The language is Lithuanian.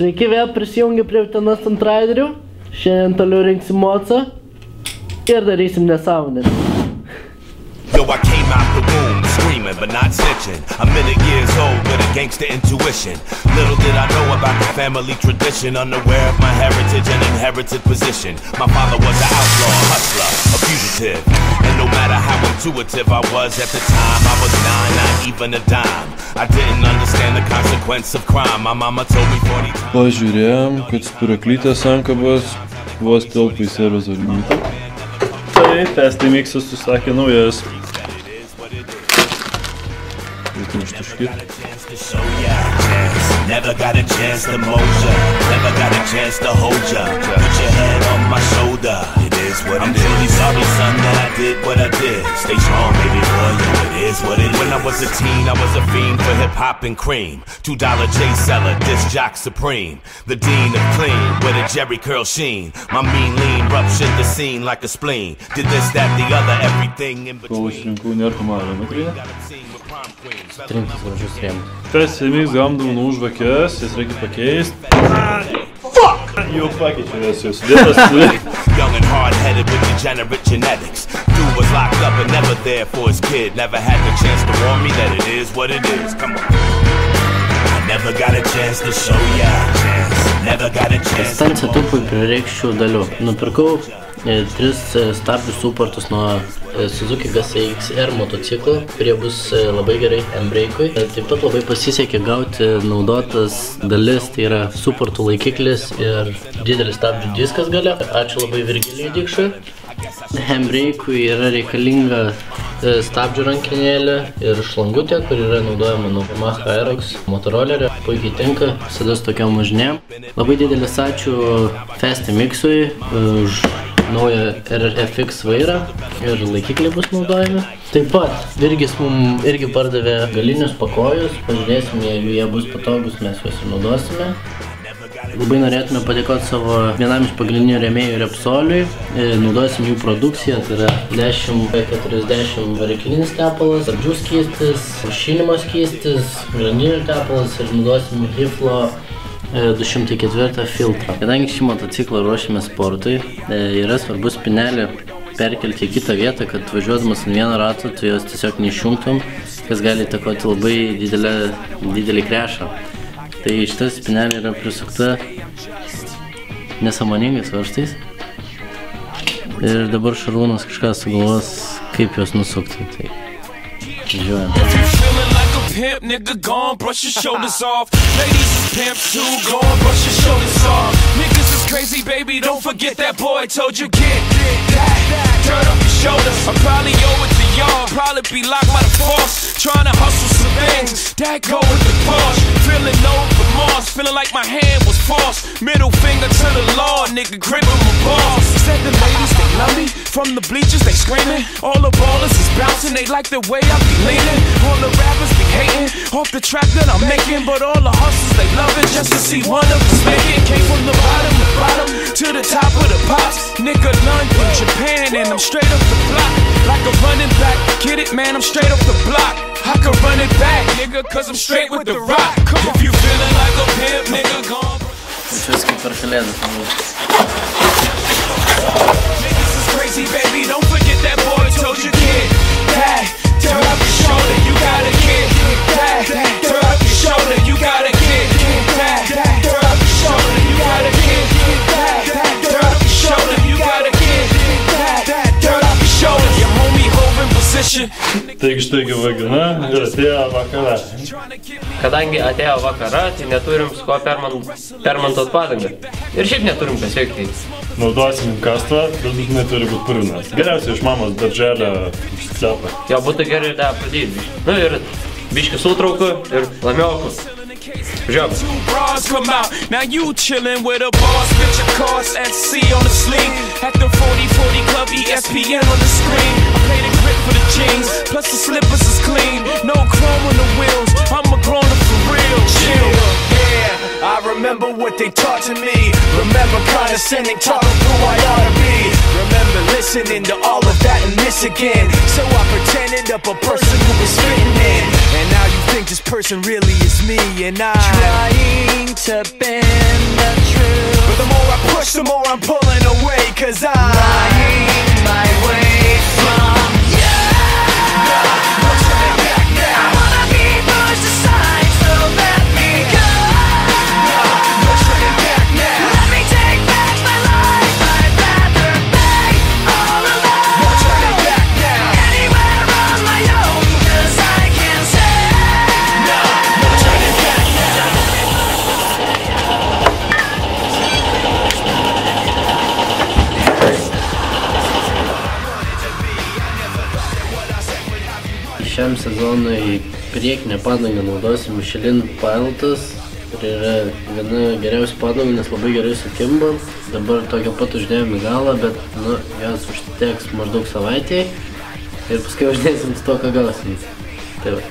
Sveiki, vėl prisijungi prie Utenos Antriderių. Šiandien toliau rinksim mocą ir darysim nesąmonės. Yo, I came out the womb screaming but not snitching. A million years old with a gangster intuition. Little did I know about the family tradition. Unaware of my heritage and inherited position. My father was an outlaw, a hustler, a fugitive. And no matter how intuitive I was at the time, I was 9, not even a dime. I didn't understand the consequence of crime. My mama told me 40 times. Pažiūrėjom, kad spiraklytės ankabas vos telpa į servisą limitą. Tai Festi Mixas susakė naujas. Never got a chance to mold ya, never got a chance to hold ya. Put your head on my shoulder, it is what it is. I'm truly sorry, son, that I did what I did. Stay strong, baby boy, yo, it is what it is. When I was a teen, I was a fiend for hip-hop and cream. $2 J seller, disc jock supreme. The dean of clean, with a Jerry curl sheen. My mean lean ruptured the scene like a spleen. Did this, that, the other, everything in between. Kol išrinkau nerkomarą matrinę. Trinkis gražus rėmus. Festi Mix gamdavau nuo užvakės, jas reikia pakeist. Fuck! Jau pakeičiau jas, jau sudėtas. Young and hard-headed with degenerate genetics. Dude was locked up and never there for his kid. Never had the chance to warn me that it is what it is. Come on. I never got a chance to show ya a chance. Never got a chance. Tam setupui prireikščių dalių. Nupirkau 3 stabdžių suportus nuo Suzuki GSX-R motociklo, kurie bus labai gerai M-breakui. Taip pat labai pasisekė gauti naudotas dalis, tai yra suportų laikiklis ir didelis stabdžių diskas gale. Ačiū labai Virgilijui Dikšui. M-breakui yra reikalinga stabdžių rankinėlė ir šlangutė, kur yra naudojama nuo Yamaha Aerox motorolerio. Puikiai tinka, visada su tokiam mažinėm. Labai didelis ačiū Festi Mixui už naują RFX vairą ir laikikliai bus naudojami. Taip pat Virgis mums irgi pardavė galinius pakojus. Pažiūrėsim, jeigu jie bus patogus, mes juos ir naudosime. Labai norėtume padėkoti savo vienam iš pagrindinių rėmėjų Repsoliui. Naudosim jų produkciją, tai yra 10-40 variklinis tepalas, stabdžių skystis, šilimo skystis, grandinių tepalas ir naudosim Hiflo 204 filtrą. Kadangi šį motociklą ruošime sportui, yra svarbu spynelį perkelti į kitą vietą, kad važiuodamas ant vieno rato, tu jos tiesiog neišjungtum, kas gali įtakoti labai didelį krešą. Tai šita spynelė yra prisukta nesąmoningais varžtais. Ir dabar Šarūnas kažką sugalvos, kaip jos nusukti. Tai žiūrėjom. Pimp, nigga, gone, brush your shoulders off. Ladies is pimps too, gone, brush your shoulders off. Niggas is crazy, baby, don't forget that boy told you get that, turn up your shoulders. I probably owe it to y'all, probably be locked by the force. Trying to hustle some things, that go with the Porsche. Feeling no remorse, feeling like my hand was forced. Middle finger to the law, nigga, gripping my balls. Said the ladies, they love me, from the bleachers, they screaming. All the ballers is bouncing, they like the way I be leaning. All the rappers be hating off the track that I'm making, but all the hustlers they love it just to see one of us make it. Came from the bottom to the top of the pops. Nigga, London, Japan, and I'm straight up the block. Like a running back, get it, man, I'm straight up the block. I can run it back, nigga, cause I'm straight with the rock. Come on. If you feeling like a pimp, nigga, gone. Čia kaip per kalėdą. Niggas is crazy, baby, don't forget that boy told you get that. Turn up your shoulder, you gotta get that. Turn up your shoulder, you gotta get that. Turn up your shoulder, you gotta get that. Turn up your shoulder, you gotta get that. Turn up your shoulder, your homie holding position. Taigi štai vagina ir atėjo vakara. Kadangi atėjo vakara, tai neturim su ko permontuot padangą. Ir šiaip neturim pasiekti. Naudosim kastą, bet būtinai turi būti purvinas. Geriausiai iš mamos darželio sklepą. Jo, būtų gerai dar pradėti. Nu ir biškį sutrauku ir lamioku. Žiūrėk. Two bras come out, now you chillin' with a boss. Bitch your cards at sea on the sling. At the 40-40 club, ESPN on the screen. I play the grip for the jeans, plus the slippers is clean. No chrome on the wheels, I'm a grown-up for real. Chill, yeah, I remember what they taught to me. Remember condescending, taught them who I ought to be. Remember listening to all of that and miss again. So I pretended up a person who was fitting in. And now you think this person really is me. And I'm trying to bend the truth. But the more I push, the more I'm pulling away, 'cause I'm lying my way from you. No turning back now. I wanna be pushed aside, so let me go. No turning back now. Let me take back my life. I'd rather be all alone. No turning back now. Anywhere on my own, 'cause I can't say no. No turning back now. Šiam sezonui priekinę padangą naudosim Michelin Pilotas ir yra viena geriausių padangų, nes labai gerai sukimba. Dabar tokią pat uždėjom į galą, bet jos užteks maždaug savaitėj ir paskui uždėsim su to, ką gausim. Tai va.